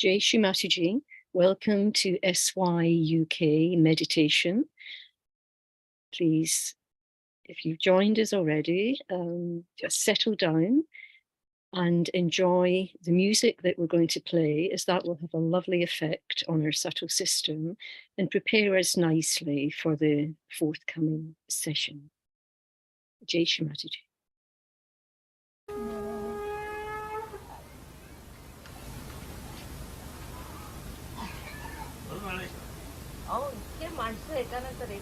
Jai Shri Mataji. Welcome to SY UK Meditation. Please, if you've joined us already, just settle down and enjoy the music that we're going to play, as that will have a lovely effect on our subtle system and prepare us nicely for the forthcoming session. Jai Shri Mataji. इतके माणसं एकानंतर एक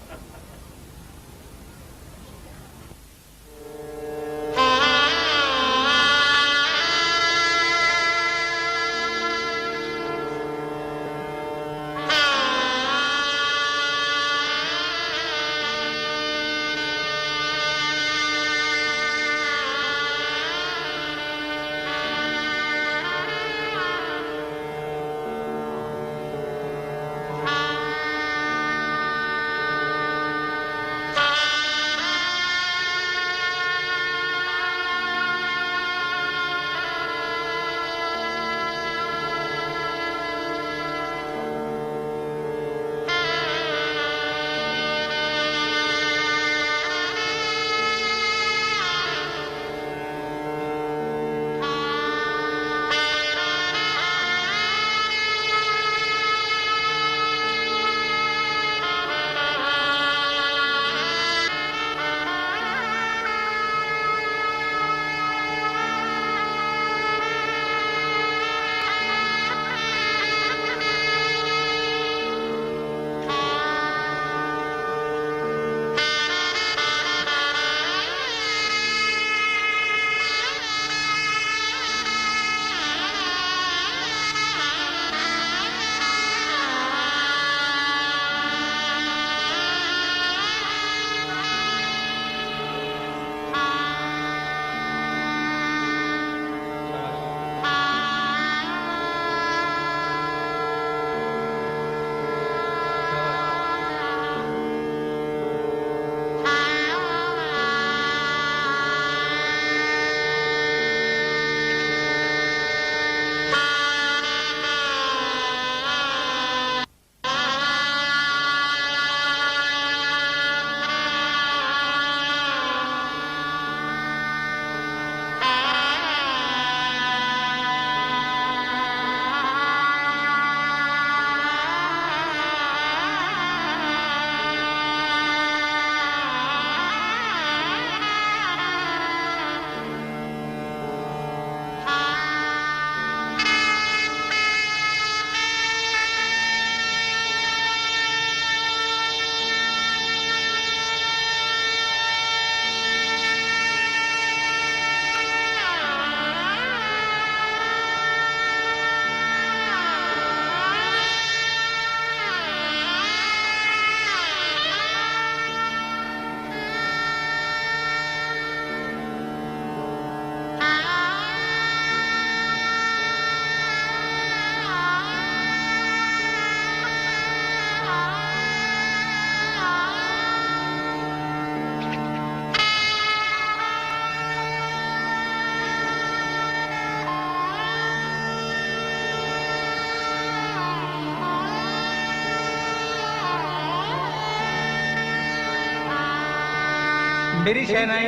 मेरी शहनाई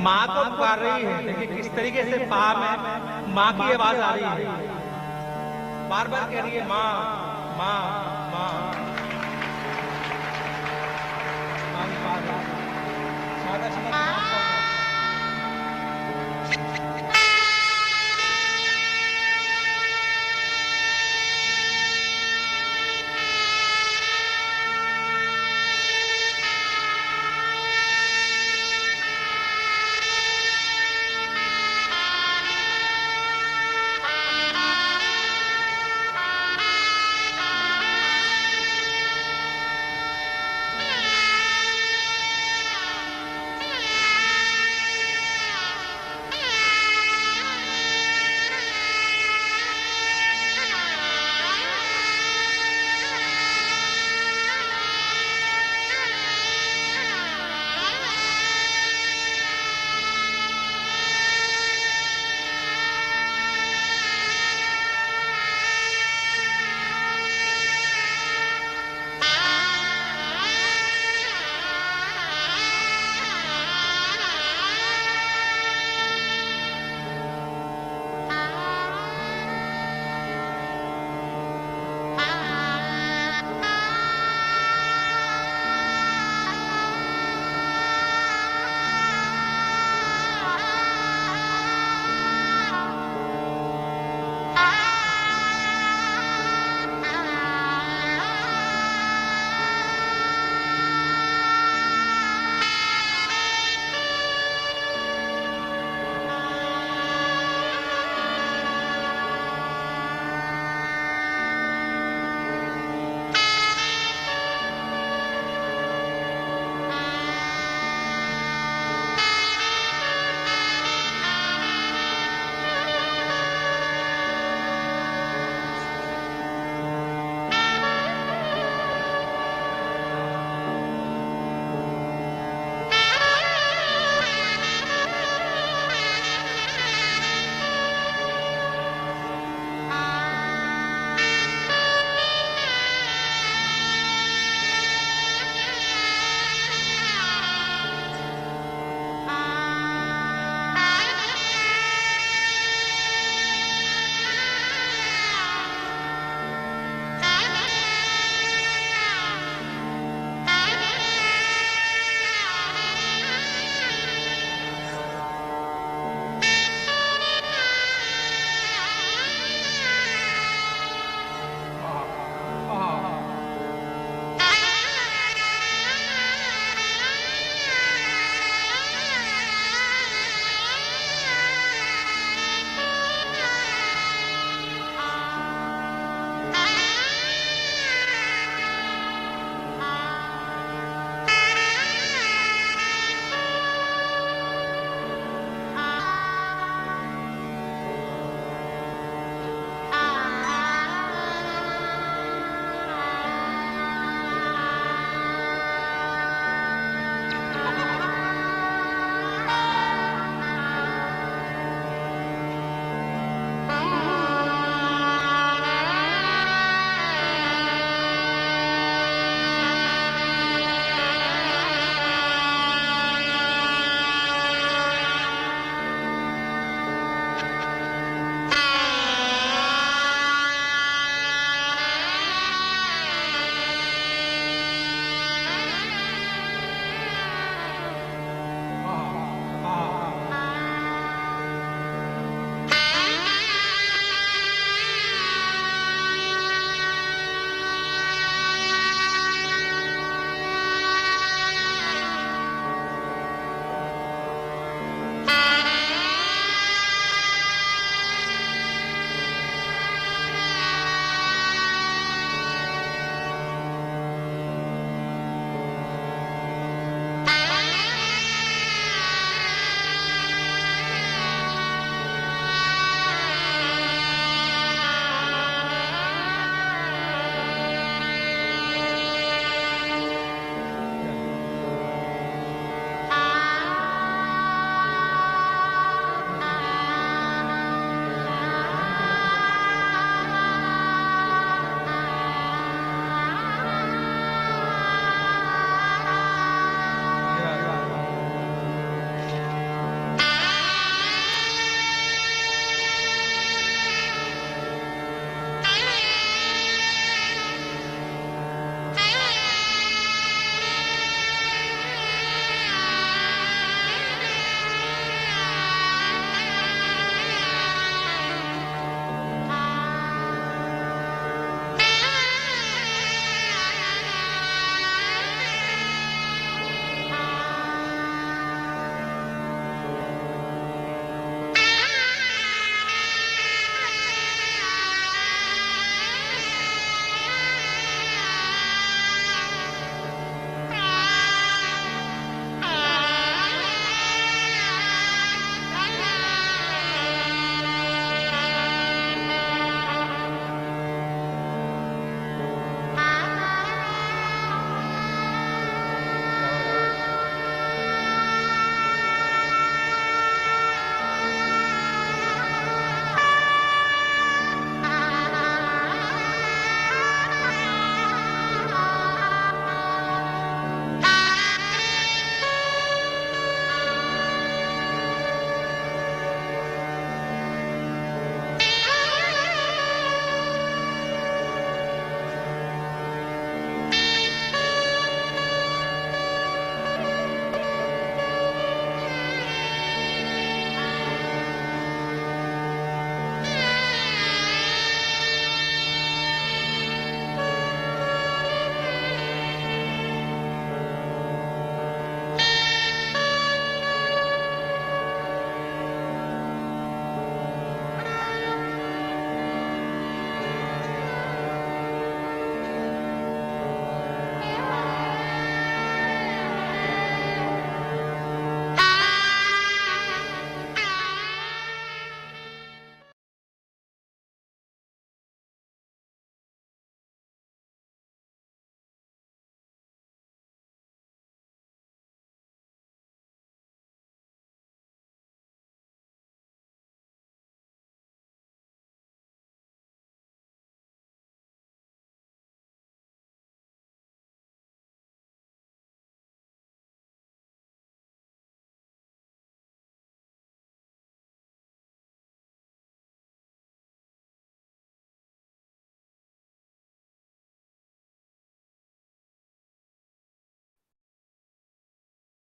माँ को पुकार रही है। देखिए किस तरीके से पा में माँ की आवाज आ रही है, बार बार कह रही है माँ माँ माँ।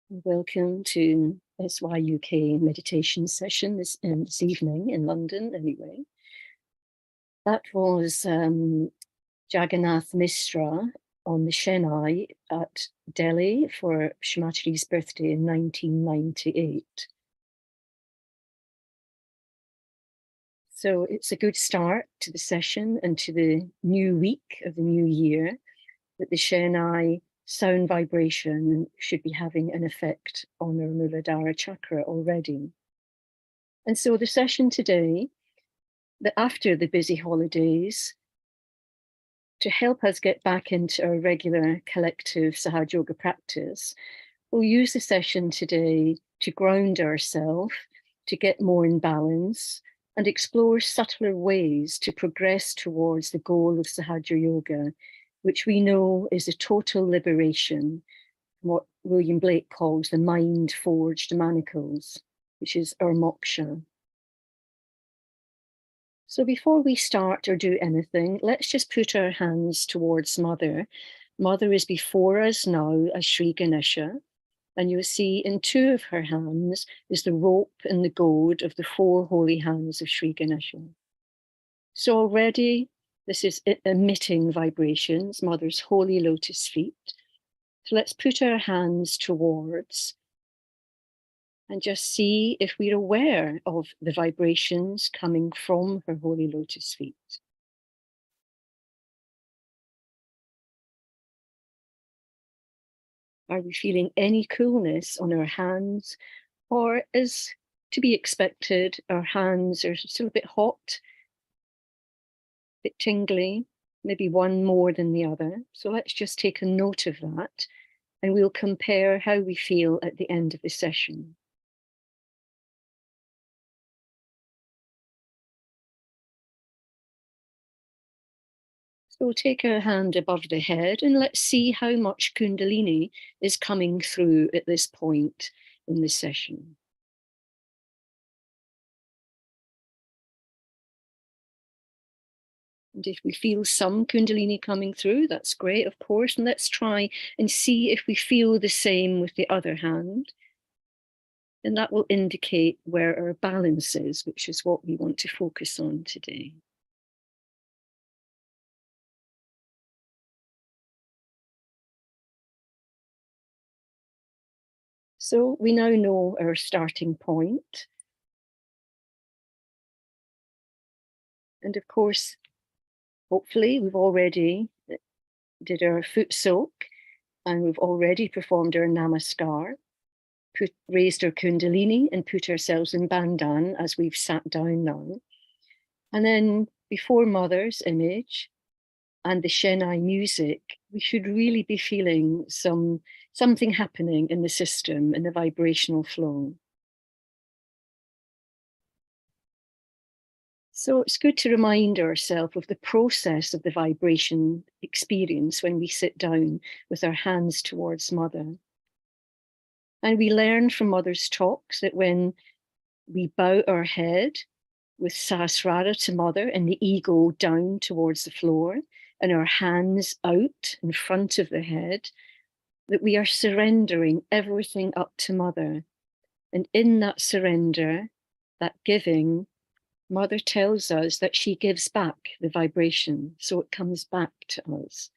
Welcome to SYUK meditation session this evening in London, anyway. That was Jagannath Mishra on the Chennai at Delhi for Shamatri's birthday in 1998. So it's a good start to the session and to the new week of the new year that the Chennai sound vibration should be having an effect on our Muladhara chakra already. And so the session today, that after the busy holidays, to help us get back into our regular collective Sahaja Yoga practice, we'll use the session today to ground ourselves, to get more in balance, and explore subtler ways to progress towards the goal of Sahaja Yoga, which we know is a total liberation, what William Blake calls the mind-forged manacles, which is our moksha. So before we start or do anything, let's just put our hands towards Mother. Mother is before us now as Sri Ganesha, and you'll see in two of her hands is the rope and the goad of the four holy hands of Sri Ganesha. So already this is emitting vibrations, Mother's holy lotus feet. So let's put our hands towards and just see if we're aware of the vibrations coming from her holy lotus feet. Are we feeling any coolness on our hands, or as to be expected, our hands are still a bit hot, a bit tingly, maybe one more than the other? So let's just take a note of that, and we'll compare how we feel at the end of the session. So we'll take our hand above the head and let's see how much Kundalini is coming through at this point in the session. And if we feel some Kundalini coming through, that's great, of course. And let's try and see if we feel the same with the other hand. And that will indicate where our balance is, which is what we want to focus on today. So we now know our starting point. And of course, hopefully we've already did our foot soak and we've already performed our namaskar, raised our kundalini and put ourselves in bandhan as we've sat down now. And then before Mother's image and the Chennai music, we should really be feeling something happening in the system, in the vibrational flow. So it's good to remind ourselves of the process of the vibration experience when we sit down with our hands towards Mother. And we learn from Mother's talks that when we bow our head with Sahasrara to Mother and the ego down towards the floor and our hands out in front of the head, that we are surrendering everything up to Mother. And in that surrender, that giving, Mother tells us that she gives back the vibration, so it comes back to us.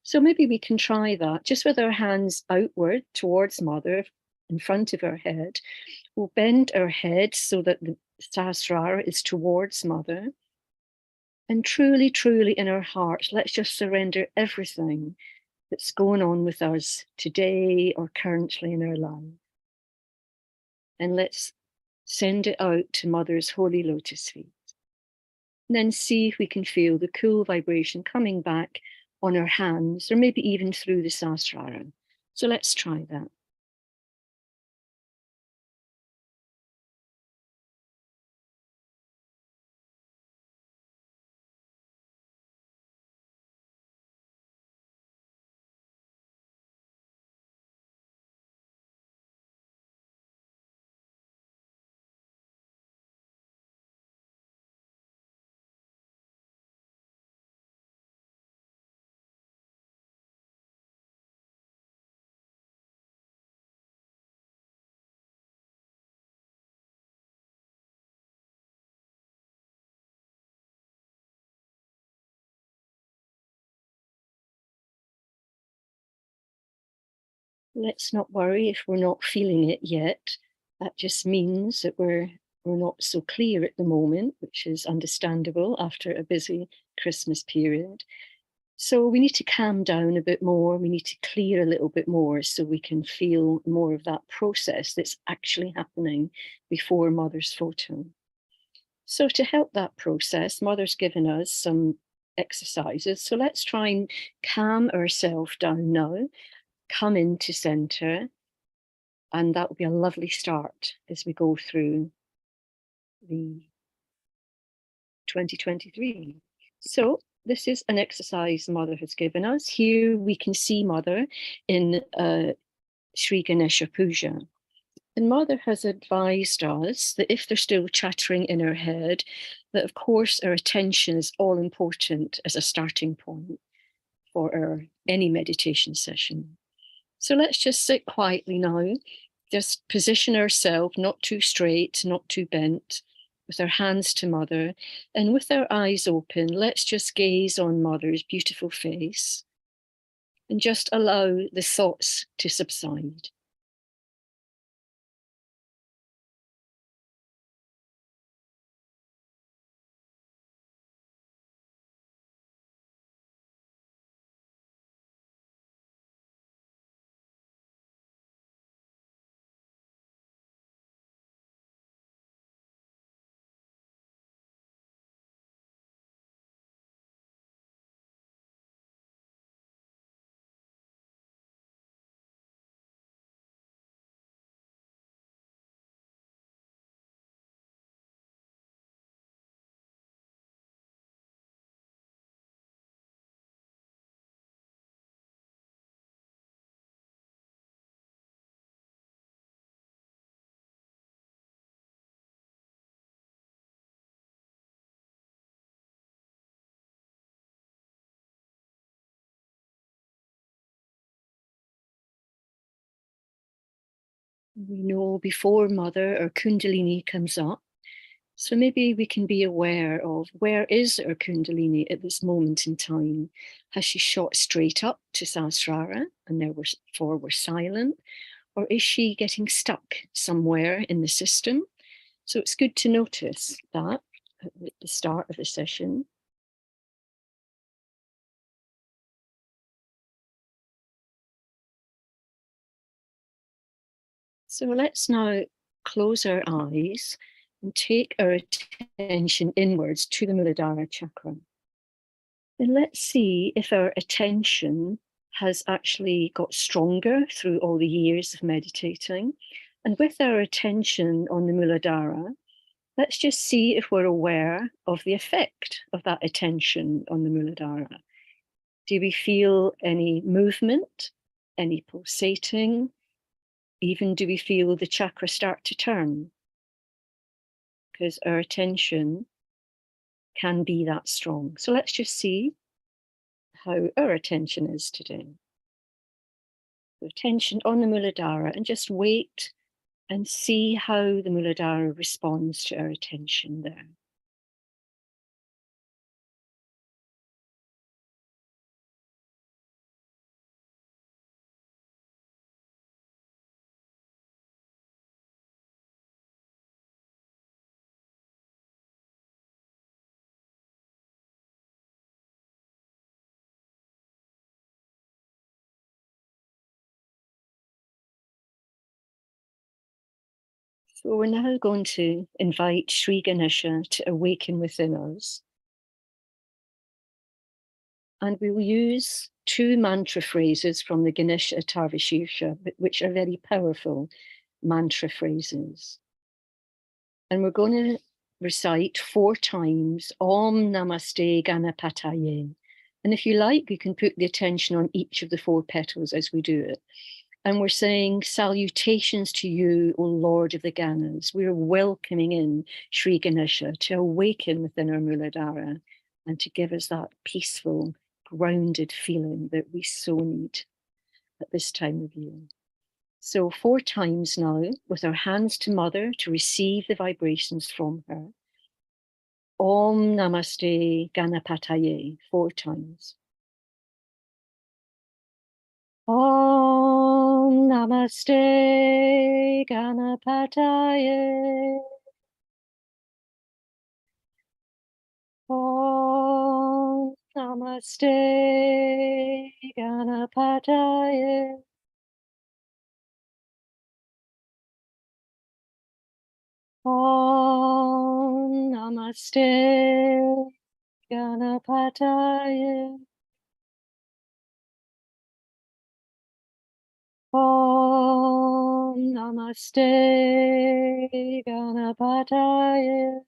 So maybe we can try that just with our hands outward towards Mother in front of our head. We'll bend our head so that the Sahasrara is towards Mother. And truly, truly in our hearts, let's just surrender everything that's going on with us today or currently in our life. And let's send it out to Mother's holy lotus feet. And then see if we can feel the cool vibration coming back on our hands, or maybe even through the Sahasrara. So let's try that. Let's not worry if we're not feeling it yet. That just means that we're not so clear at the moment, which is understandable after a busy Christmas period. So we need to calm down a bit more. We need to clear a little bit more so we can feel more of that process that's actually happening before Mother's photo. So to help that process, Mother's given us some exercises. So let's try and calm ourselves down now, come into center, and that will be a lovely start as we go through the 2023. So this is an exercise Mother has given us. Here we can see Mother in Sri Ganesha Puja. And Mother has advised us that if they're still chattering in our head, that of course our attention is all important as a starting point for any meditation session. So let's just sit quietly now, just position ourselves not too straight, not too bent, with our hands to Mother, and with our eyes open, let's just gaze on Mother's beautiful face and just allow the thoughts to subside. We know before Mother, our Kundalini comes up. So maybe we can be aware of where is our Kundalini at this moment in time. Has she shot straight up to Sahasrara and therefore we're silent? Or is she getting stuck somewhere in the system? So it's good to notice that at the start of the session. So let's now close our eyes and take our attention inwards to the Muladhara chakra. And let's see if our attention has actually got stronger through all the years of meditating. And with our attention on the Muladhara, let's just see if we're aware of the effect of that attention on the Muladhara. Do we feel any movement, any pulsating? Even do we feel the chakra start to turn? Because our attention can be that strong. So let's just see how our attention is today. So attention on the Muladhara, and just wait and see how the Muladhara responds to our attention there. So we're now going to invite Sri Ganesha to awaken within us. And we will use two mantra phrases from the Ganesha Atharvashirsha, which are very powerful mantra phrases. And we're going to recite 4 times Om Namaste Ganapataye. And if you like, you can put the attention on each of the 4 petals as we do it. And we're saying, salutations to you, O Lord of the Ganas. We're welcoming in Sri Ganesha to awaken within our Muladhara and to give us that peaceful, grounded feeling that we so need at this time of year. So 4 times now, with our hands to Mother to receive the vibrations from her. Om Namaste Ganapataye, 4 times. Om Namaste Ganapataye. Om Namaste Ganapataye. Om Namaste Ganapataye. Om Namaste Ganapataye.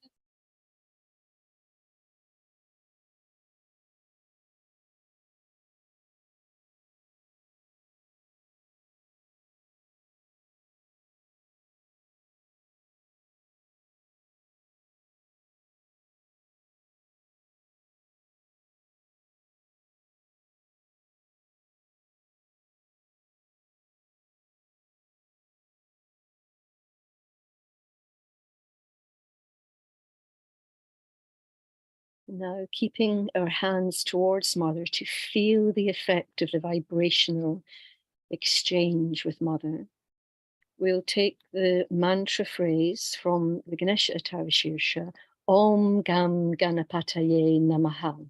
Now, keeping our hands towards Mother to feel the effect of the vibrational exchange with Mother. We'll take the mantra phrase from the Ganesha Atavashirsha, Om Gam Ganapataye Namaha.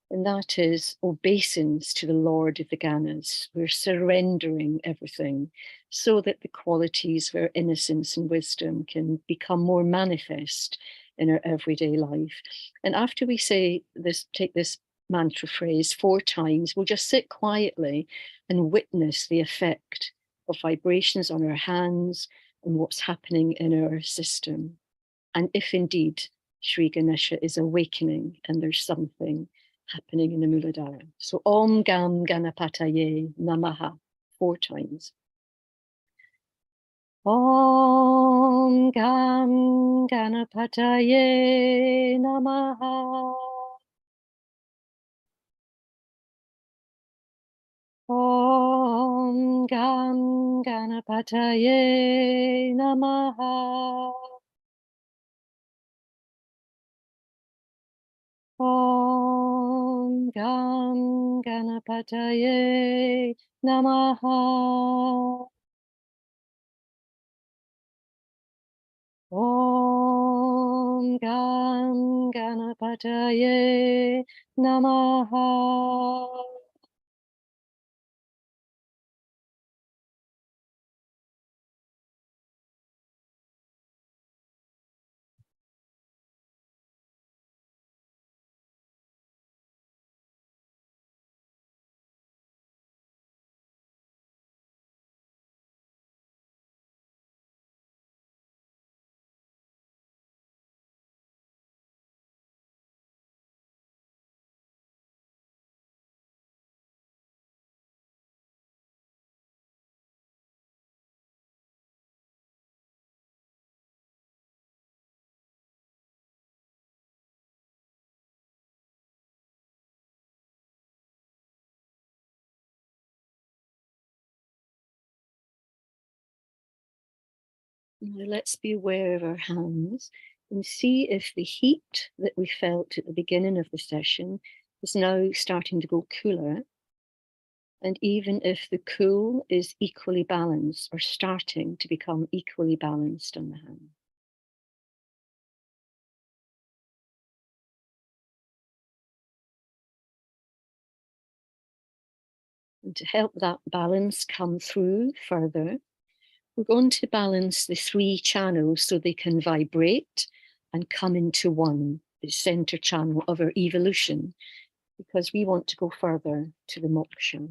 And that is obeisance to the Lord of the Ganas. We're surrendering everything so that the qualities of our innocence and wisdom can become more manifest in our everyday life. And after we say this, take this mantra phrase 4 times, we'll just sit quietly and witness the effect of vibrations on our hands and what's happening in our system. And if indeed Sri Ganesha is awakening and there's something happening in the Muladhara. So Om Gam Ganapataye Namaha 4 times. Om Gam Ganapataye Namaha. Om Gam Ganapataye Namaha. Om Gam Ganapataye Namaha. Om Gam Ganapataye Namaha. Now let's be aware of our hands and see if the heat that we felt at the beginning of the session is now starting to go cooler. And even if the cool is equally balanced or starting to become equally balanced on the hand. And to help that balance come through further, we're going to balance the 3 channels so they can vibrate and come into one, the center channel of our evolution, because we want to go further to the moksha.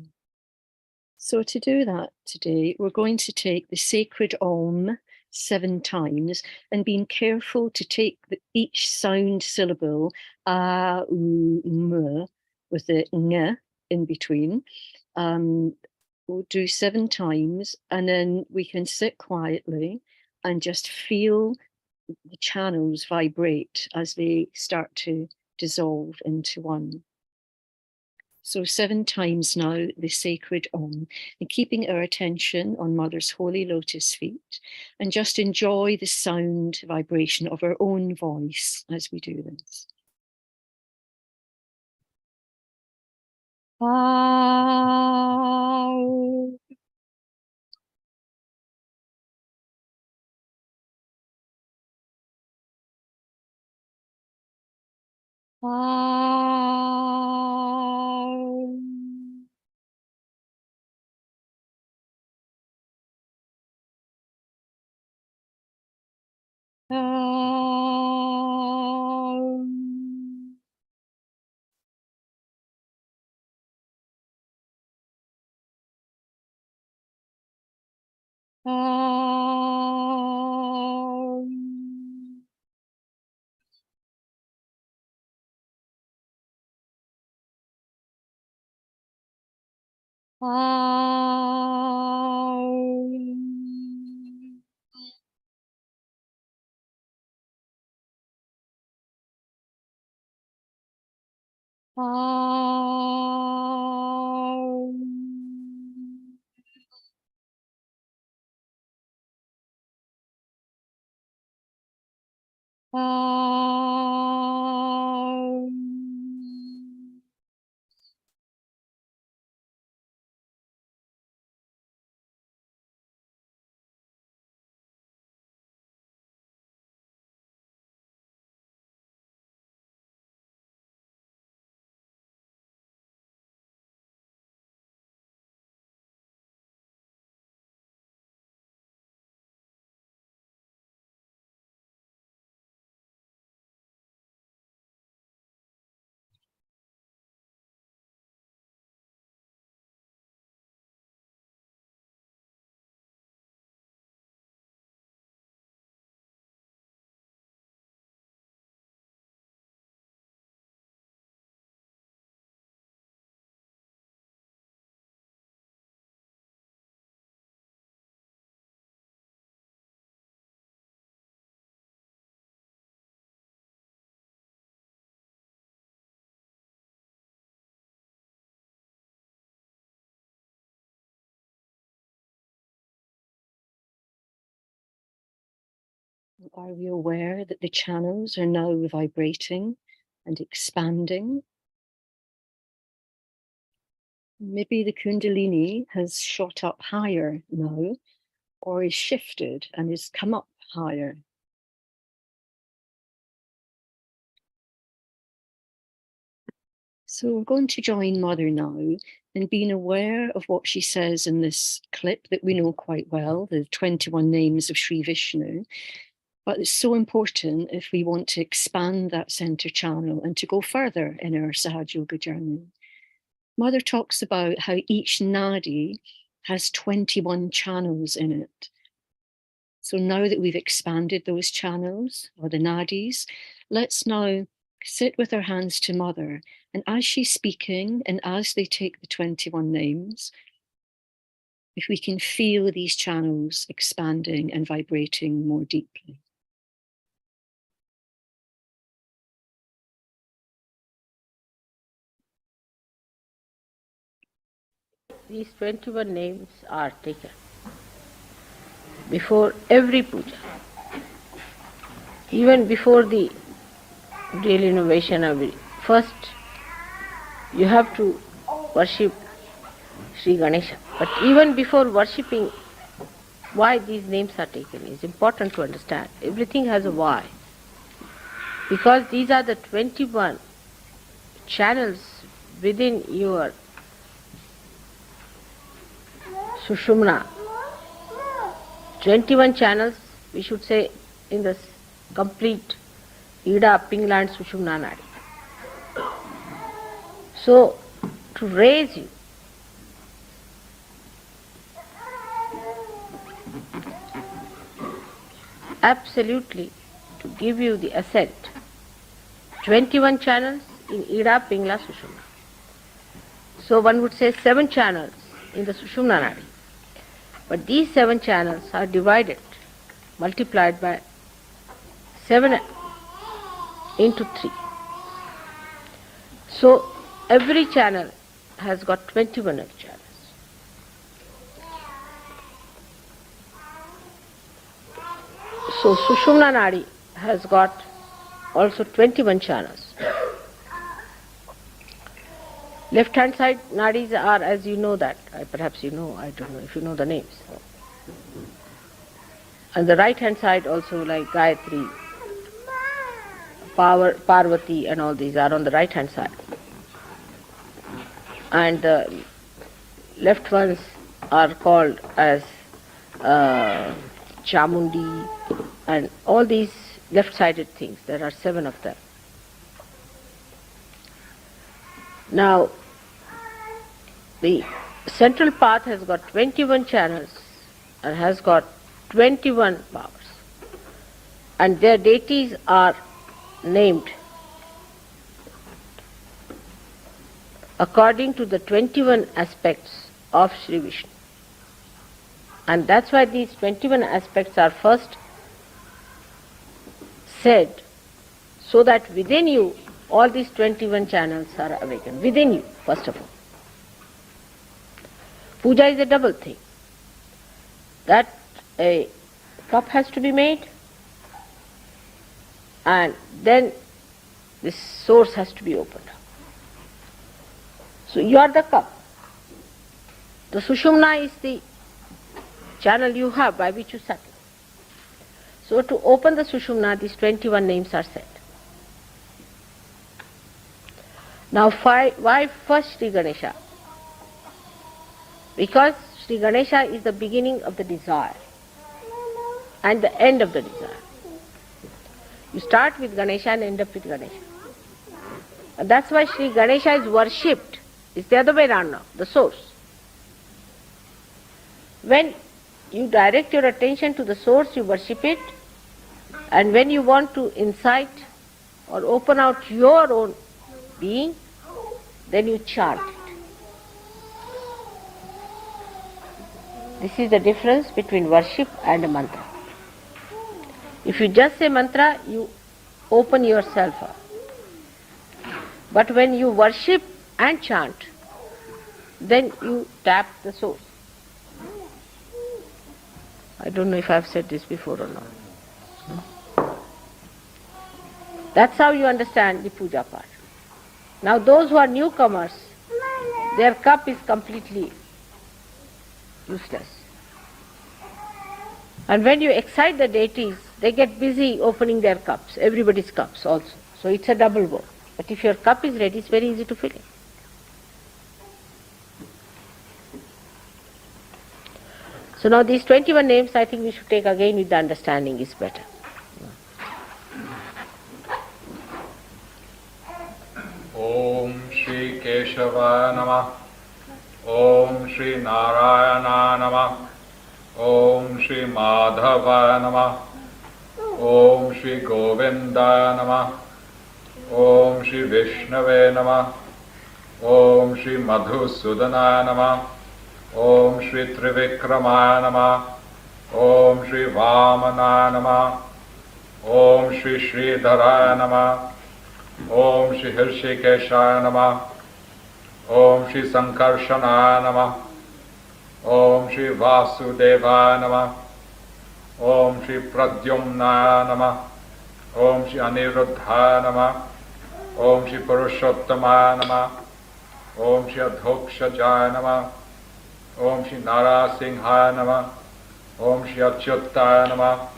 So to do that today, we're going to take the sacred Om 7 times and being careful to take each sound syllable, A, U, M, with the ng in between. We'll do 7 times and then we can sit quietly and just feel the channels vibrate as they start to dissolve into one. So 7 times now, the sacred Om, and keeping our attention on Mother's holy lotus feet, and just enjoy the sound vibration of our own voice as we do this. Are we aware that the channels are now vibrating and expanding? Maybe the Kundalini has shot up higher now, or is shifted and has come up higher. So we're going to join Mother now in being aware of what she says in this clip that we know quite well, the 21 names of Sri Vishnu. But it's so important if we want to expand that center channel and to go further in our Sahaj Yoga journey. Mother talks about how each nadi has 21 channels in it. So now that we've expanded those channels, or the nadis, let's now sit with our hands to Mother. And as she's speaking, and as they take the 21 names, if we can feel these channels expanding and vibrating more deeply. These 21 names are taken before every puja, even before the real innovation of it. First, you have to worship Sri Ganesha. But even before worshipping, why these names are taken is important to understand. Everything has a why. Because these are the 21 channels within your Sushumna. 21 channels, we should say, in the complete Ida, Pingla and Sushumna Nadi. So, to raise you, absolutely to give you the ascent, 21 channels in Ida, Pingla, Sushumna. So one would say 7 channels in the Sushumna Nadi. But these 7 channels are divided, multiplied by 7 into 3. So every channel has got 21 channels. So Sushumna Nadi has got also 21 channels. Left hand side nadis are, as you know that, perhaps you know, I don't know if you know the names. And the right hand side also, like Gayatri, Parvati and all these are on the right hand side. And the left ones are called as Chamundi and all these left-sided things. There are 7 of them. Now, the central path has got 21 channels and has got 21 powers. And their deities are named according to the 21 aspects of Sri Vishnu. And that's why these 21 aspects are first said, so that within you all these 21 channels are awakened. Within you, first of all. Puja is a double thing. That a cup has to be made, and then this source has to be opened up. So you are the cup. The Sushumna is the channel you have by which you settle. So to open the Sushumna, these 21 names are said. Now why first Sri Ganesha? Because Sri Ganesha is the beginning of the desire and the end of the desire. You start with Ganesha and end up with Ganesha. And that's why Sri Ganesha is worshipped. It's the other way around now, the source. When you direct your attention to the source, you worship it. And when you want to incite or open out your own being, then you chant it. This is the difference between worship and a mantra. If you just say mantra, you open yourself up. But when you worship and chant, then you tap the source. I don't know if I've said this before or not. That's how you understand the puja part. Now those who are newcomers, their cup is completely useless. And when you excite the deities, they get busy opening their cups, everybody's cups also. So it's a double work. But if your cup is ready, it's very easy to fill it. So now these 21 names, I think we should take again with the understanding is better. Om Shri Keshava Namah. Om Shri Narayana Namah. Om Shri Madhava Namah. Om Shri Govinda Namah. Om Shri Vishnave Namah. Om Shri Madhusudana Namah. Om Shri Trivikramaya Namah. Om Shri Vamana Namah. Om Shri Sridharaya Namah. Om Shri Hirshikeshaya Namah. Om Shri Sankarshanaya Namah. Om Shri Vasudevaya Namah. Om Shri Pradyumnaya Namah. Om Shri Aniruddhaya Namah. Om Shri Purushottamaya Namah. Om Shri Adhokshajaya Namah. Om Shri Narasimhaya Namah. Om Shri Achyuttaya Namah.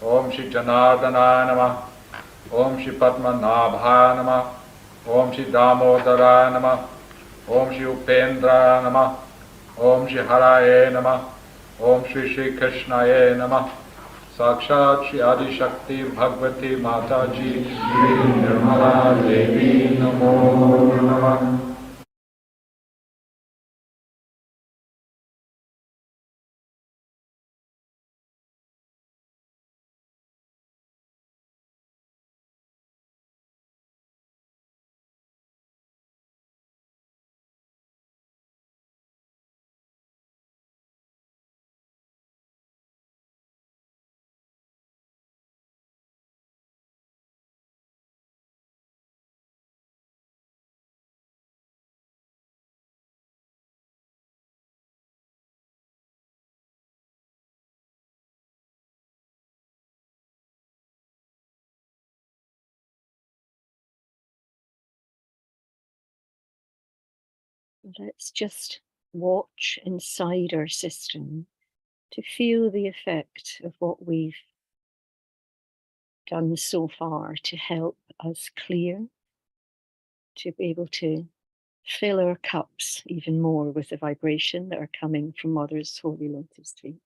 Om Shri Janardanaya Namah. Om Shri Padmanabhaya Namah. Om Shri Damodaraya Namah. Om Shri Upendraya Namah. Om Shri Haraye Namah. Om Shri Shri Krishnaye Namah. Sakshat Shri Adi Shakti Bhagavati Mataji Shri Nirmala Devi Namo Namah. Let's just watch inside our system to feel the effect of what we've done so far to help us clear, to be able to fill our cups even more with the vibration that are coming from Mother's Holy Lotus feet.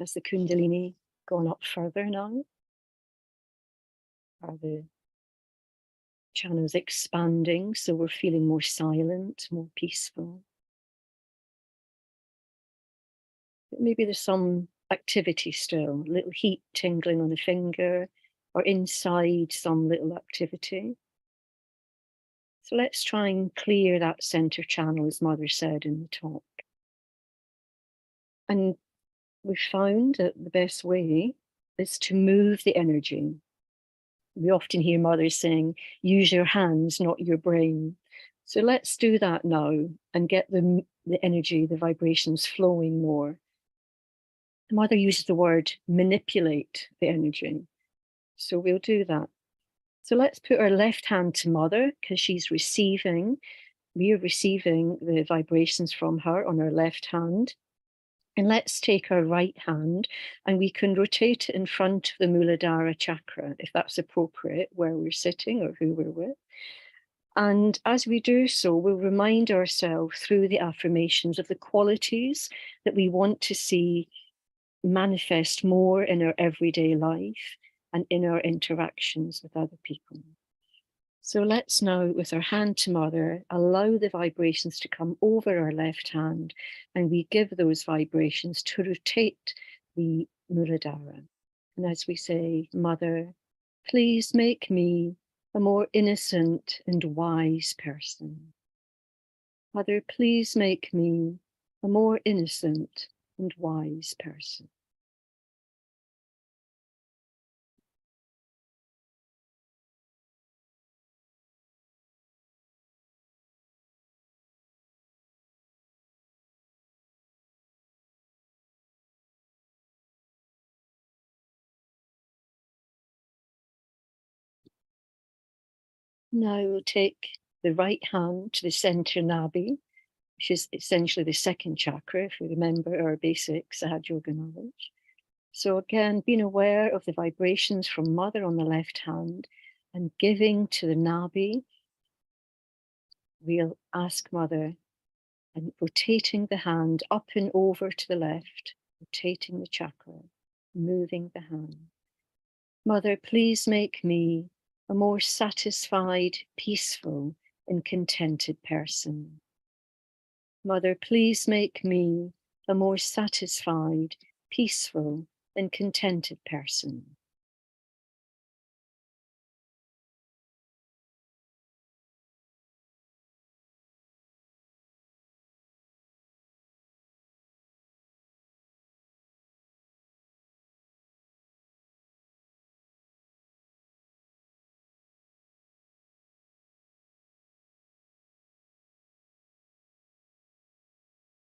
Has the Kundalini gone up further now? Are the channels expanding so we're feeling more silent, more peaceful? But maybe there's some activity still, little heat tingling on the finger or inside some little activity. So let's try and clear that center channel, as Mother said in the talk. And we found that the best way is to move the energy. We often hear mothers saying, use your hands, not your brain. So let's do that now and get the energy, the vibrations flowing more. The Mother uses the word manipulate the energy. So we'll do that. So let's put our left hand to Mother because she's receiving. We are receiving the vibrations from her on our left hand. And let's take our right hand and we can rotate it in front of the Muladhara chakra, if that's appropriate, where we're sitting or who we're with. And as we do so, we'll remind ourselves through the affirmations of the qualities that we want to see manifest more in our everyday life and in our interactions with other people. So let's now, with our hand to Mother, allow the vibrations to come over our left hand, and we give those vibrations to rotate the Muladhara. And as we say, Mother, please make me a more innocent and wise person. Mother, please make me a more innocent and wise person. Now we'll take the right hand to the center nabi, which is essentially the second chakra, if we remember our basic Sahaja Yoga knowledge. So again, being aware of the vibrations from Mother on the left hand and giving to the nabi, we'll ask Mother and rotating the hand up and over to the left, rotating the chakra, moving the hand. Mother, please make me a more satisfied, peaceful, and contented person. Mother, please make me a more satisfied, peaceful, and contented person.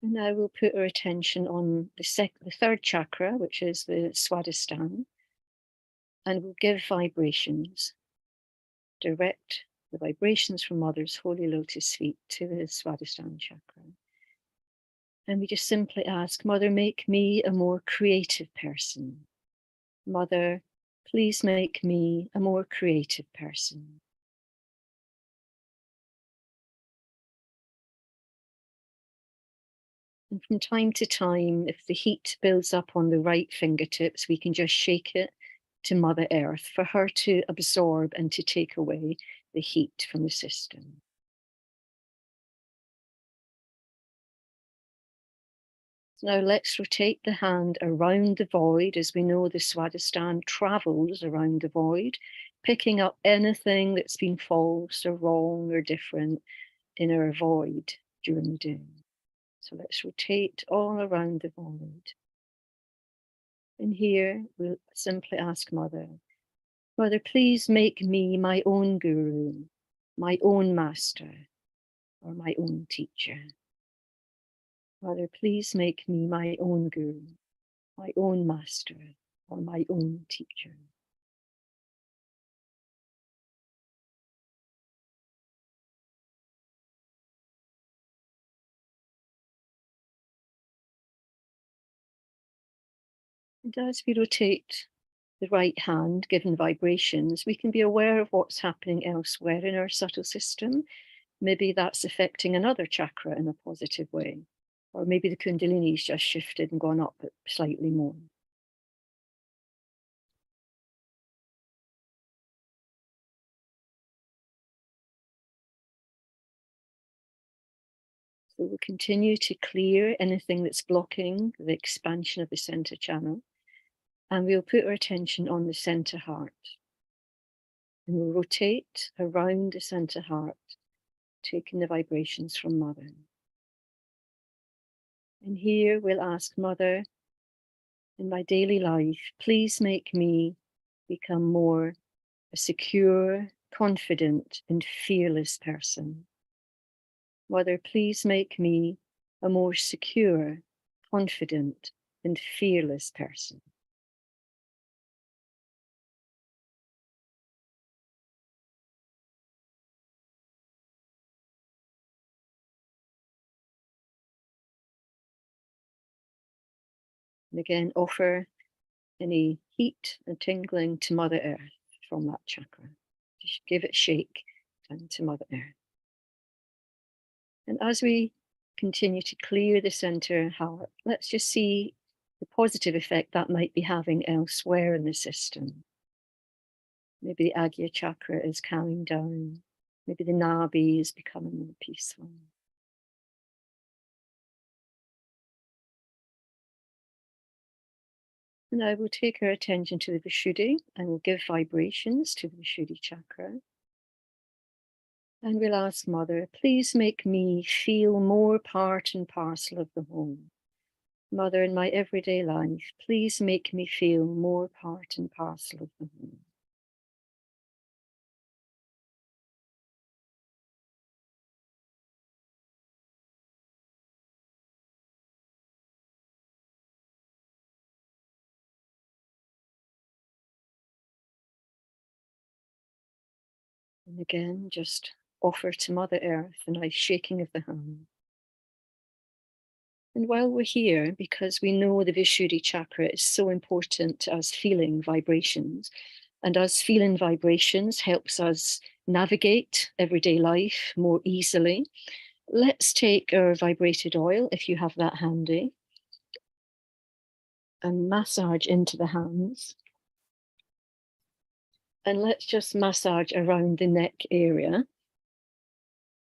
And now we'll put our attention on the third chakra, which is the Swadhisthana, and we'll give vibrations, direct the vibrations from Mother's Holy Lotus feet to the Swadhisthana chakra. And we just simply ask, Mother, make me a more creative person. Mother, please make me a more creative person. And from time to time, if the heat builds up on the right fingertips, we can just shake it to Mother Earth for her to absorb and to take away the heat from the system. So now let's rotate the hand around the void. As we know, the Swadhisthana travels around the void, picking up anything that's been false or wrong or different in our void during the day. So let's rotate all around the void. And here we'll simply ask Mother, Mother, please make me my own guru, my own master, or my own teacher. Mother, please make me my own guru, my own master, or my own teacher. And as we rotate the right hand, given vibrations, we can be aware of what's happening elsewhere in our subtle system. Maybe that's affecting another chakra in a positive way. Or maybe the Kundalini's just shifted and gone up slightly more. So we'll continue to clear anything that's blocking the expansion of the center channel. And we'll put our attention on the center heart. And we'll rotate around the center heart, taking the vibrations from Mother. And here we'll ask Mother, in my daily life, please make me become more a secure, confident, and fearless person. Mother, please make me a more secure, confident, and fearless person. And again, offer any heat and tingling to Mother Earth from that chakra. Just give it a shake down to Mother Earth. And as we continue to clear the center heart, let's just see the positive effect that might be having elsewhere in the system. Maybe the Agya chakra is calming down. Maybe the Nabi is becoming more peaceful. And now we'll take our attention to the Vishuddhi and we'll give vibrations to the Vishuddhi chakra. And we'll ask Mother, please make me feel more part and parcel of the home. Mother, in my everyday life, please make me feel more part and parcel of the home. And again, just offer to Mother Earth a nice shaking of the hand. And while we're here, because we know the Vishuddhi chakra is so important to us feeling vibrations, and us feeling vibrations helps us navigate everyday life more easily, let's take our vibrated oil, if you have that handy, and massage into the hands. And let's just massage around the neck area.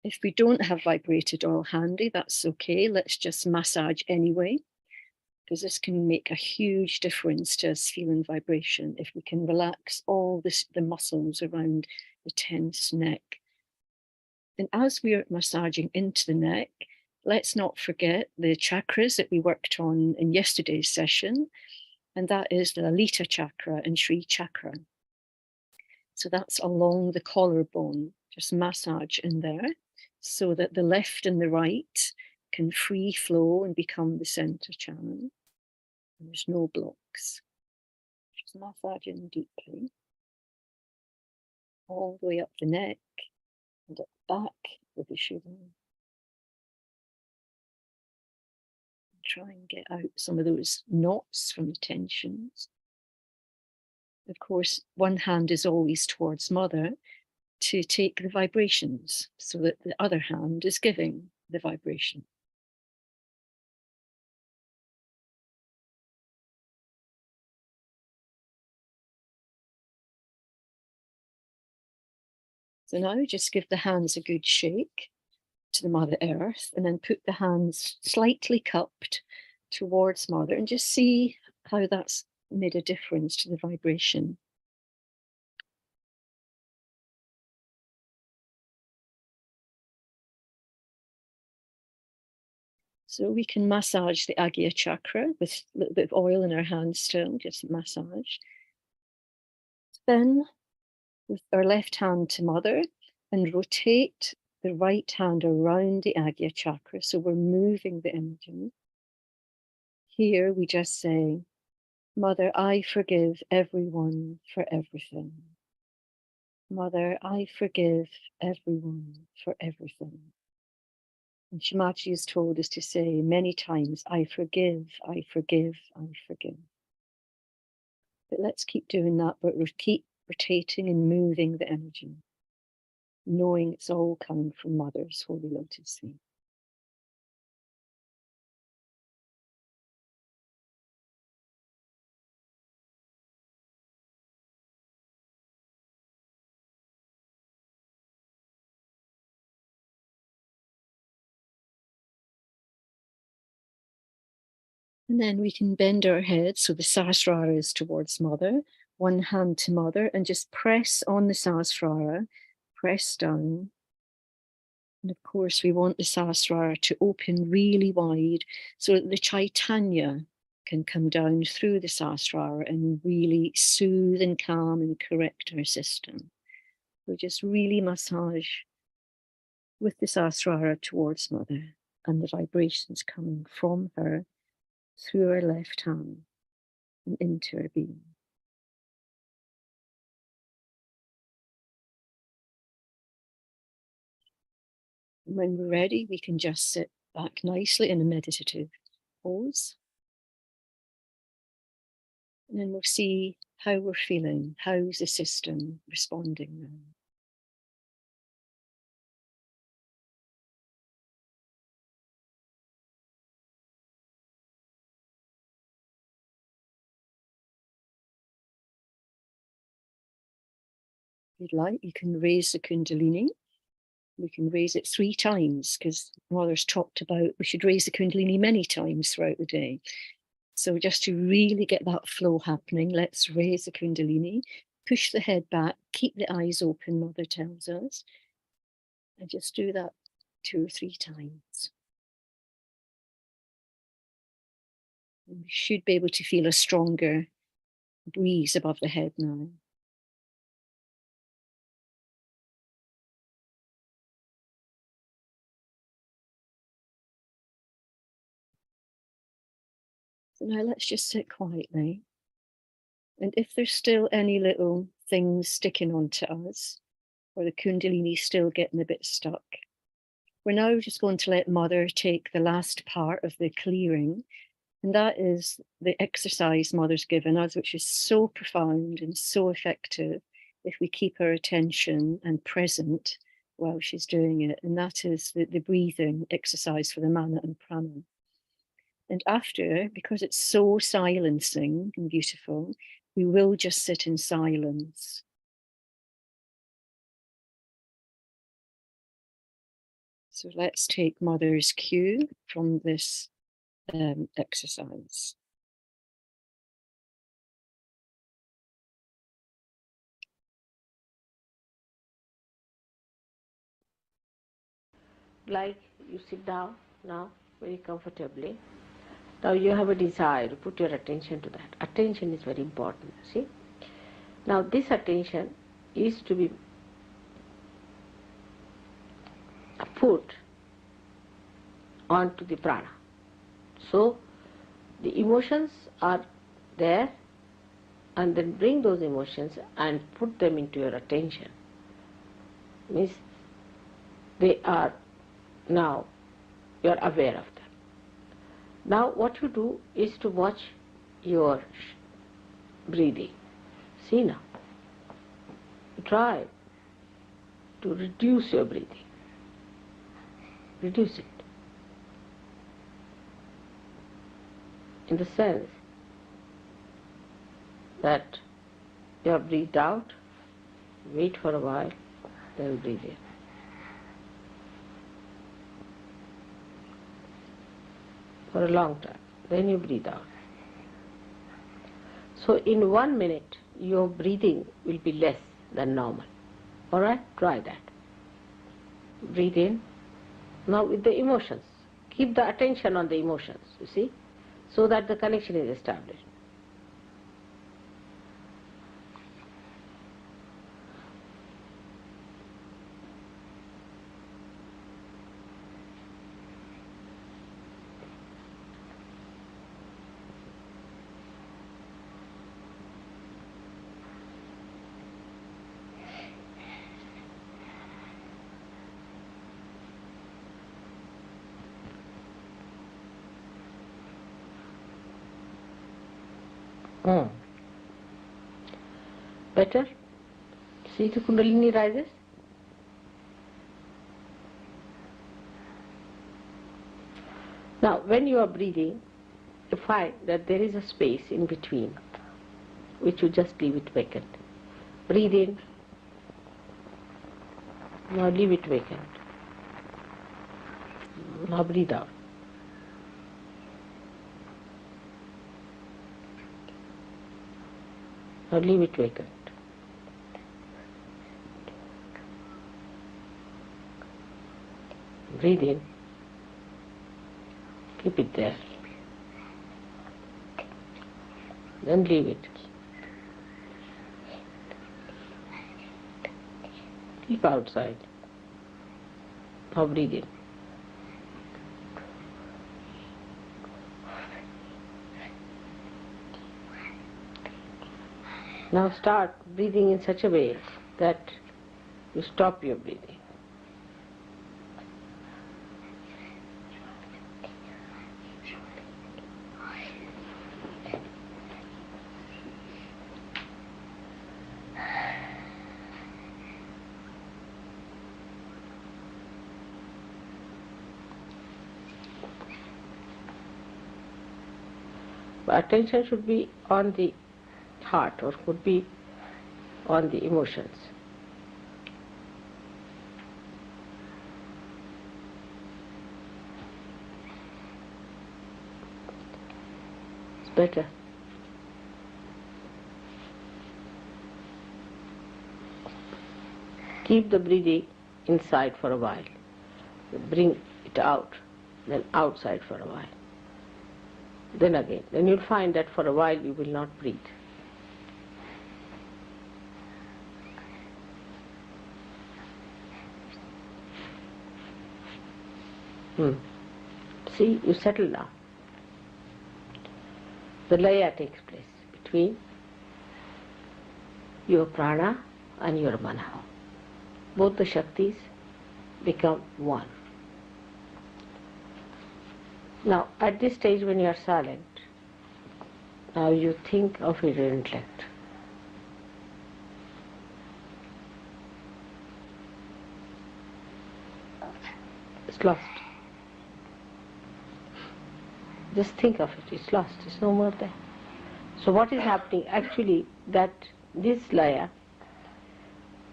If we don't have vibrated oil handy, that's okay. Let's just massage anyway, because this can make a huge difference to us feeling vibration if we can relax all the muscles around the tense neck. And as we are massaging into the neck, let's not forget the chakras that we worked on in yesterday's session, and that is the Lalita chakra and Sri chakra. So that's along the collarbone, just massage in there so that the left and the right can free flow and become the center channel. And there's no blocks. Just massaging deeply, all the way up the neck and up back with the Vishuddhi. Try and get out some of those knots from the tensions. Of course, one hand is always towards Mother to take the vibrations so that the other hand is giving the vibration. So now just give the hands a good shake to the Mother Earth and then put the hands slightly cupped towards Mother and just see how that's made a difference to the vibration. So we can massage the Agya chakra with a little bit of oil in our hands still, just massage. Then with our left hand to Mother and rotate the right hand around the Agya chakra. So we're moving the energy. Here we just say, Mother, I forgive everyone for everything. Mother, I forgive everyone for everything. And Shamaji has told us to say many times, I forgive, I forgive, I forgive. But let's keep doing that, but we'll keep rotating and moving the energy, knowing it's all coming from Mother's Holy Lotus feet. And then we can bend our heads so the Sahasrara is towards Mother, one hand to Mother, and just press on the Sahasrara, press down. And of course, we want the Sahasrara to open really wide so that the Chaitanya can come down through the Sahasrara and really soothe and calm and correct our system. So just really massage with the Sahasrara towards Mother and the vibrations coming from her through her left hand and into her being. And when we're ready, we can just sit back nicely in a meditative pose. And then we'll see how we're feeling, how's the system responding now. If you'd like, you can raise the Kundalini. We can raise it 3 times because Mother's talked about we should raise the Kundalini many times throughout the day. So just to really get that flow happening, let's raise the Kundalini, push the head back, keep the eyes open, Mother tells us, and just do that 2 or 3 times. And we should be able to feel a stronger breeze above the head now. So now let's just sit quietly. And if there's still any little things sticking onto us, or the Kundalini still getting a bit stuck, we're now just going to let Mother take the last part of the clearing. And that is the exercise Mother's given us, which is so profound and so effective if we keep our attention and present while she's doing it. And that is the breathing exercise for the mana and prana. And after, because it's so silencing and beautiful, we will just sit in silence. So let's take Mother's cue from this exercise. Like you sit down now very comfortably. Now you have a desire, put your attention to that. Attention is very important, see. Now this attention is to be put onto the prana. So the emotions are there, and then bring those emotions and put them into your attention. Means they are now, you are aware of them. Now what you do is to watch your breathing. See now. Try to reduce your breathing. Reduce it. In the sense that you have breathed out, wait for a while, then breathe in. For a long time, then you breathe out. So in 1 minute, your breathing will be less than normal. Alright? Try that. Breathe in. Now with the emotions. Keep the attention on the emotions, you see, so that the connection is established. Better? See the Kundalini rises? Now, when you are breathing, you find that there is a space in between, which you just leave it vacant. Breathe in. Now leave it vacant. Now breathe out. Now leave it vacant. Breathe in. Keep it there. Then leave it. Keep outside. Now breathe in. Now start breathing in such a way that you stop your breathing. Attention should be on the heart, or could be on the emotions. It's better. Keep the breathing inside for a while. Bring it out, then outside for a while. Then again. Then you'll find that for a while you will not breathe. See, you settle down. The laya takes place between your prana and your mana. Both the Shaktis become one. Now, at this stage when you are silent, now you think of your intellect. It's lost. Just think of it, it's lost, it's no more there. So what is happening? Actually, that this laya,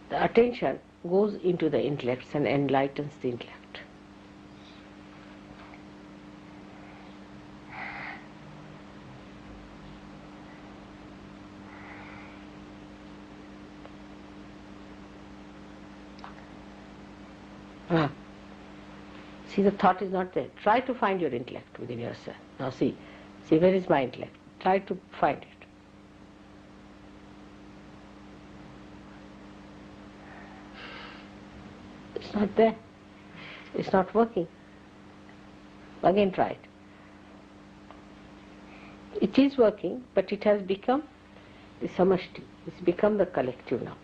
the attention goes into the intellect and enlightens the intellect. See, the thought is not there. Try to find your intellect within yourself. Now see, where is my intellect? Try to find it. It's not there. It's not working. Again try it. It is working, but it has become the samashti. It's become the collective now.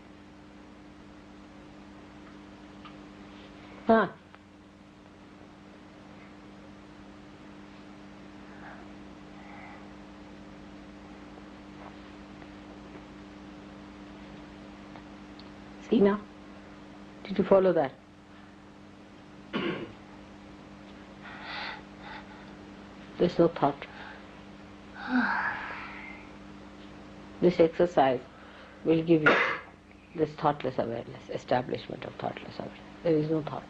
See now? Did you follow that? There's no thought. This exercise will give you this thoughtless awareness, establishment of thoughtless awareness. There is no thought.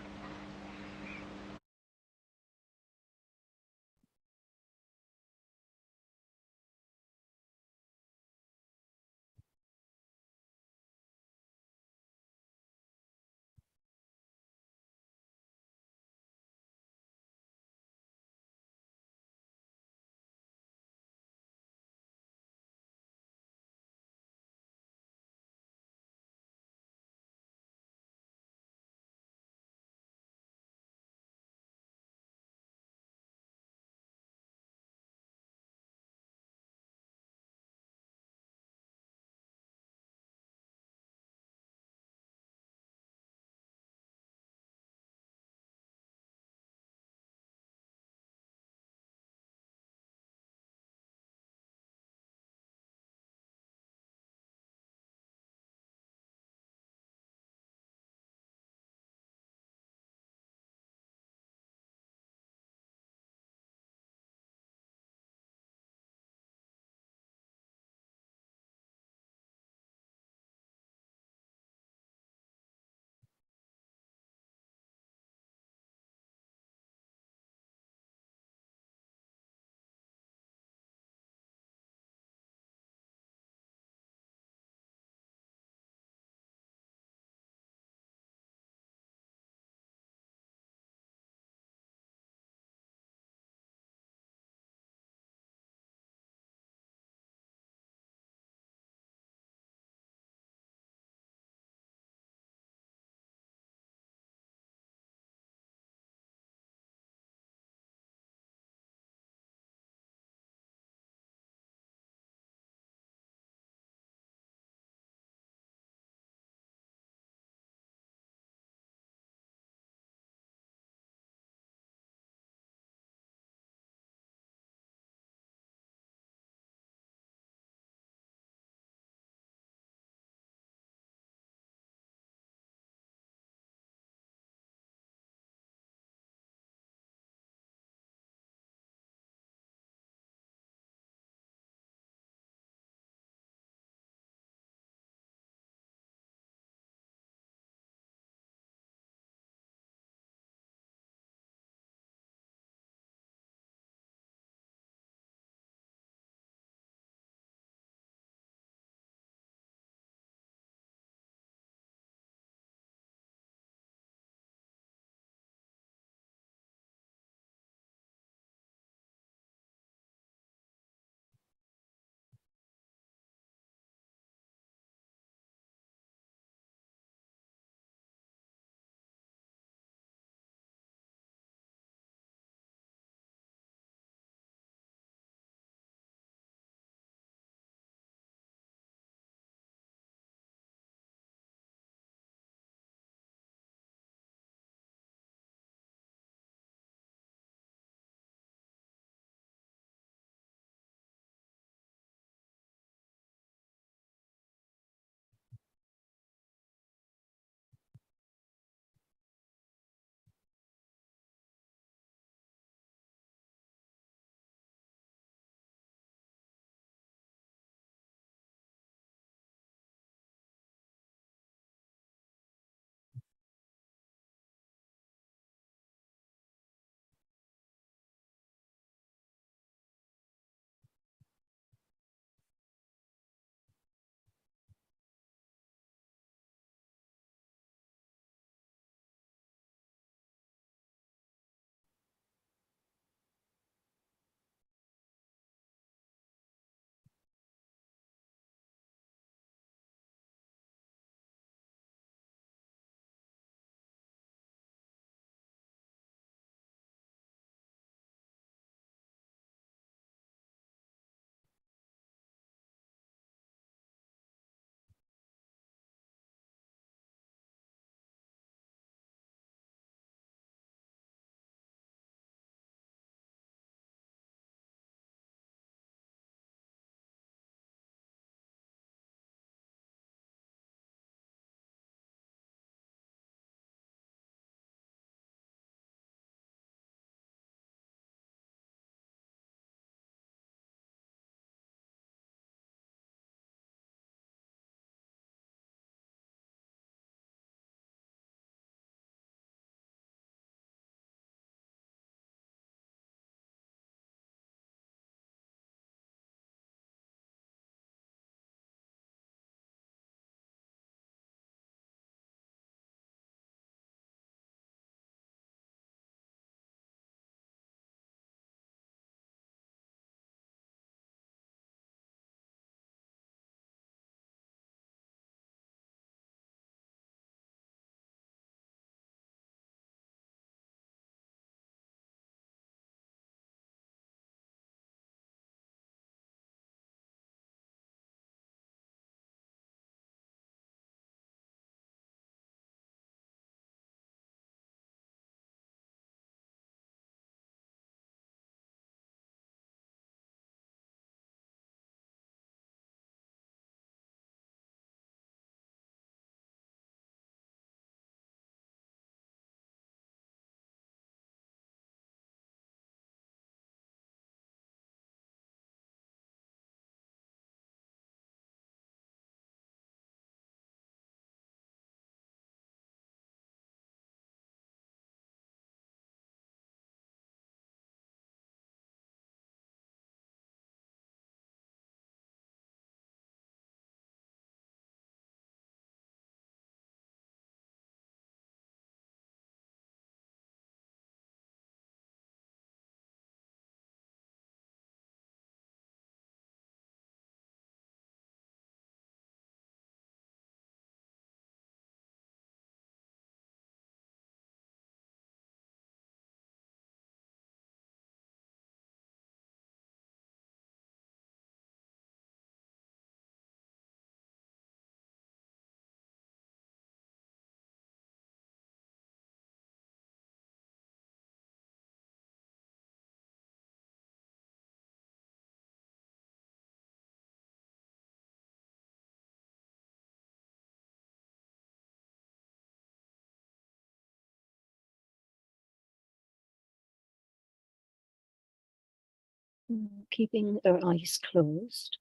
Keeping our eyes closed,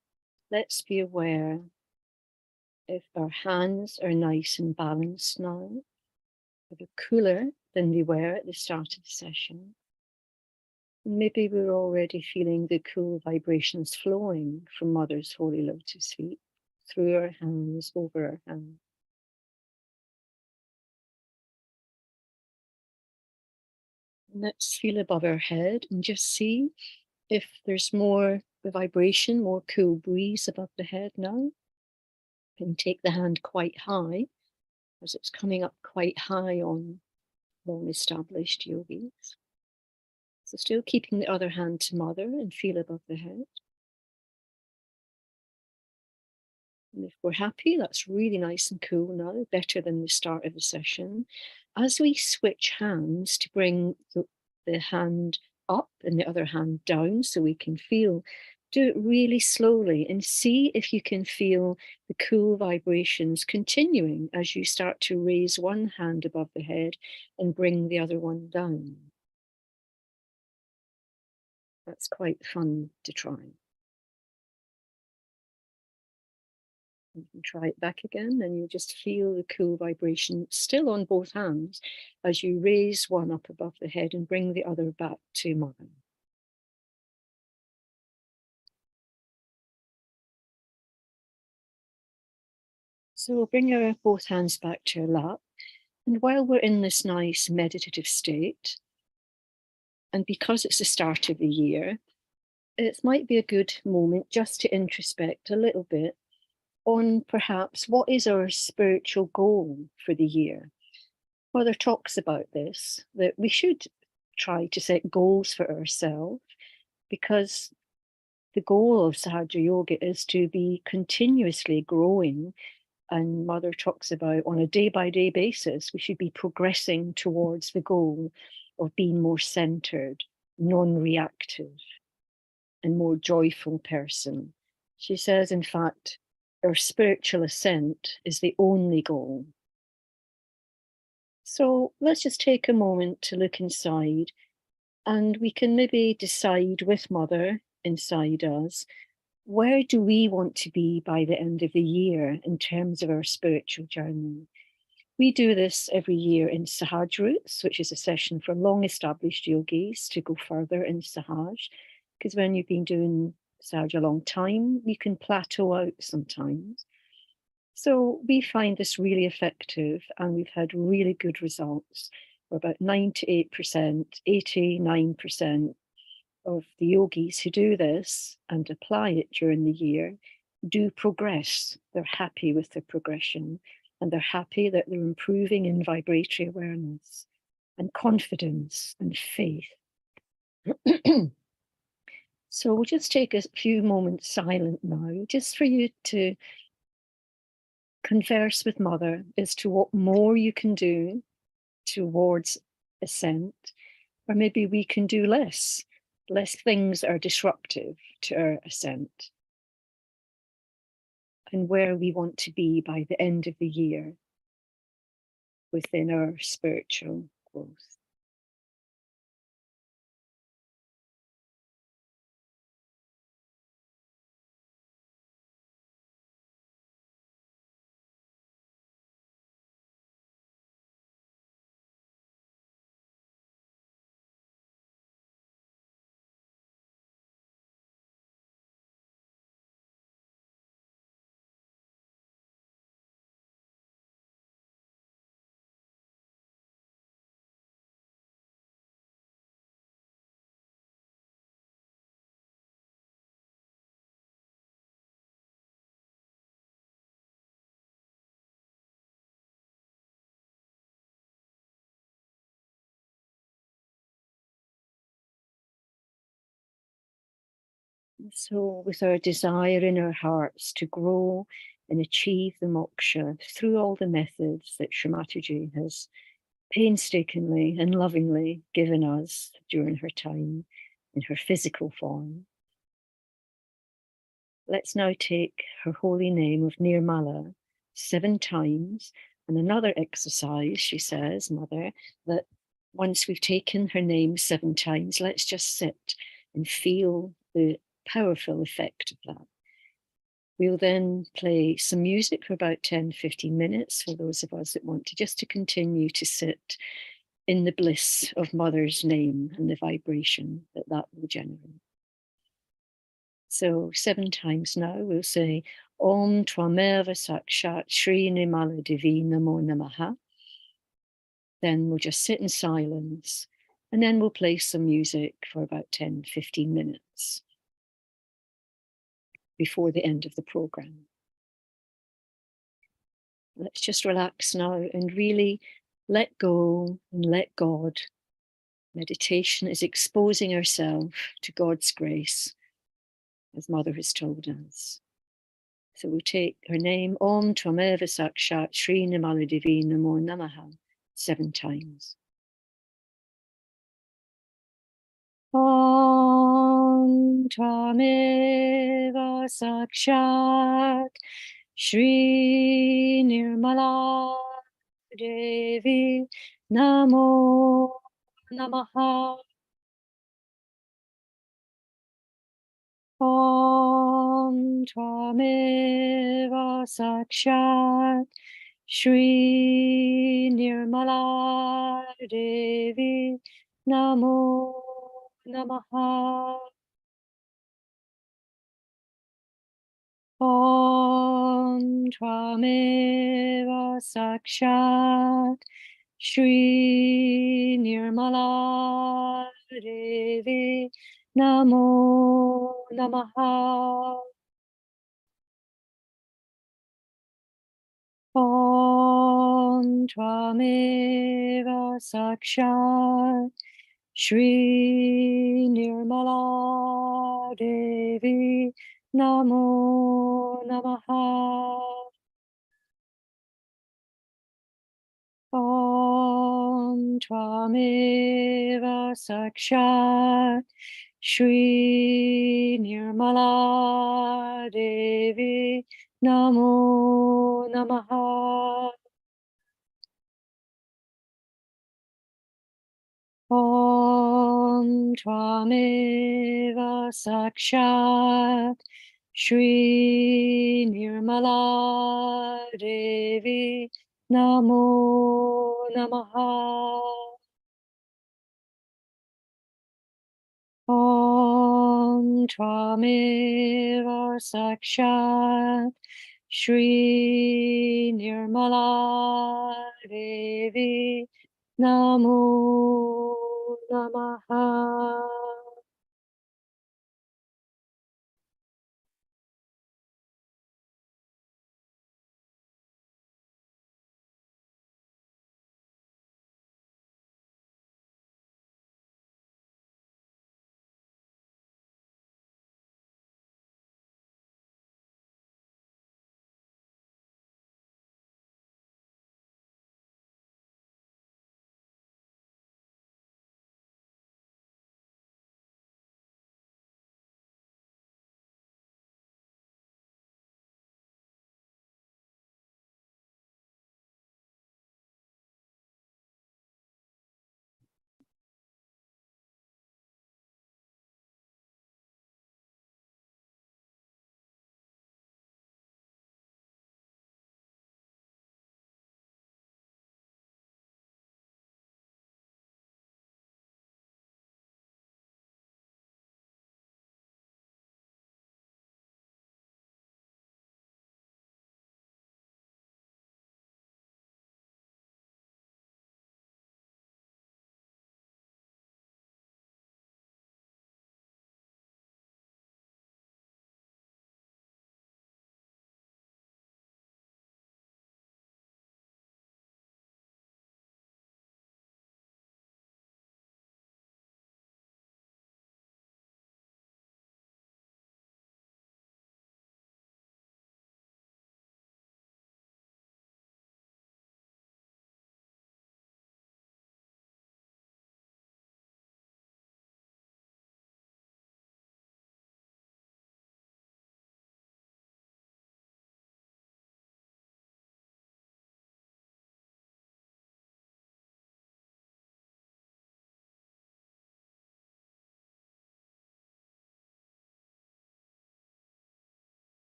let's be aware if our hands are nice and balanced now, or they're cooler than they were at the start of the session. Maybe we're already feeling the cool vibrations flowing from Mother's holy lotus feet through our hands, over our hands. Let's feel above our head and just see if there's more vibration, more cool breeze above the head now. And take the hand quite high, as it's coming up quite high on long established yogis. So still keeping the other hand to Mother and feel above the head. And if we're happy, that's really nice and cool now, better than the start of the session. As we switch hands to bring the hand up and the other hand down so we can feel, do it really slowly and see if you can feel the cool vibrations continuing as you start to raise one hand above the head and bring the other one down. That's quite fun to try. You can try it back again and you just feel the cool vibration still on both hands as you raise one up above the head and bring the other back to Mother. So we'll bring our both hands back to our lap. And while we're in this nice meditative state, and because it's the start of the year, it might be a good moment just to introspect a little bit on perhaps what is our spiritual goal for the year. Mother talks about this, that we should try to set goals for ourselves because the goal of Sahaja Yoga is to be continuously growing. And Mother talks about on a day-by-day basis, we should be progressing towards the goal of being more centered, non-reactive, and more joyful person. She says, in fact, our spiritual ascent is the only goal. So let's just take a moment to look inside, and we can maybe decide with Mother inside us, where do we want to be by the end of the year in terms of our spiritual journey? We do this every year in Sahaj Roots, which is a session for long established yogis to go further in Sahaj, because when you've been doing Sahaj a long time, you can plateau out sometimes. So we find this really effective and we've had really good results. We're about 98%, 89% of the yogis who do this and apply it during the year do progress. They're happy with the progression and they're happy that they're improving in vibratory awareness and confidence and faith. So we'll just take a few moments silent now, just for you to converse with Mother as to what more you can do towards ascent, or maybe we can do less things are disruptive to our ascent, and where we want to be by the end of the year within our spiritual growth. So with our desire in our hearts to grow and achieve the moksha through all the methods that Shri Mataji has painstakingly and lovingly given us during her time in her physical form, let's now take her holy name of Nirmala 7 times. And another exercise, she says, Mother, that once we've taken her name 7 times, let's just sit and feel the powerful effect of that. We'll then play some music for about 10-15 minutes for those of us that want to just to continue to sit in the bliss of Mother's name and the vibration that that will generate. So 7 times now we'll say Om Twameva Sakshat Shri Nirmala Devi Namo Namaha. Then we'll just sit in silence, and then we'll play some music for about 10-15 minutes before the end of the program. Let's just relax now and really let go and let God. Meditation is exposing ourselves to God's grace, as Mother has told us. So we take her name, Om Twameva Sakshat Shri Nirmala Devi Namo Namaha, 7 times. Om Twameva Sakshat Shri Nirmala Devi Namo Namaha. Om Twameva Sakshat Shri Nirmala Devi Namo Namaha. Om Twameva Sakshat Shri Nirmala Devi Namo Namaha. Om Twameva Sakshat Shri Nirmala Devi Namo Namaha. Om Twameva Sakshat Shri Nirmala Devi Namo Namaha. Om Twameva Sakshat Shri Nirmala Devi Namo Namaha. Om Twameva Sakshat Shri Nirmala Devi Namo Namaha.